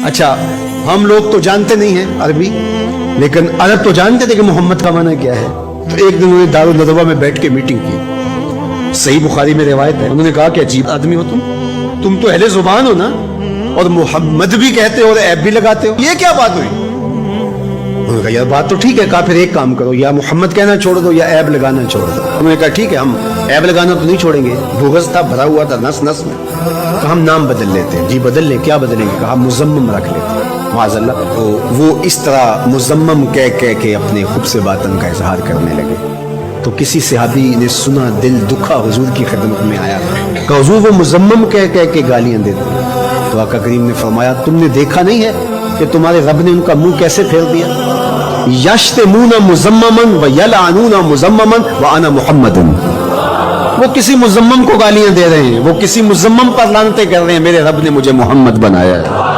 اچھا ہم لوگ تو جانتے نہیں ہیں عربی، لیکن عرب تو جانتے تھے کہ محمد کا معنی کیا ہے. تو ایک دن انہوں نے دارالندوہ میں بیٹھ کے میٹنگ کی. صحیح بخاری میں روایت ہے. انہوں نے کہا کہ عجیب آدمی ہو تم تو اہل زبان ہو نا، اور محمد بھی کہتے ہو اور عیب بھی لگاتے ہو، یہ کیا بات ہوئی؟ انہوں نے کہا یار بات تو ٹھیک ہے. کہا پھر ایک کام کرو، یا محمد کہنا چھوڑ دو یا عیب لگانا چھوڑ دو. انہوں نے کہا ٹھیک ہے، ہم عیب لگانا تو نہیں چھوڑیں گے. بغض تھا، بھرا ہوا تھا نس نس میں. کہا ہم نام بدل لیتے ہیں. جی بدل لیں، کیا بدلیں گے؟ کہا مزمم رکھ لیتے ہیں. معاذ اللہ. تو وہ اس طرح مزمم کہہ کے اپنے خوب سے باطن کا اظہار کرنے لگے. تو کسی صحابی نے سنا، دل دکھا، حضور کی خدمت میں آیا کہ حضور وہ مزمم کہہ کے گالیاں دیتے ہیں. تو آقا کریم نے فرمایا تم نے دیکھا نہیں ہے کہ تمہارے رب نے ان کا منہ کیسے پھیر دیا؟ یشتمون مزمما ویلعنون مزمما وانا محمد. وہ کسی مزمم کو گالیاں دے رہے ہیں، وہ کسی مزمم پر لعنتیں کر رہے ہیں، میرے رب نے مجھے محمد بنایا ہے.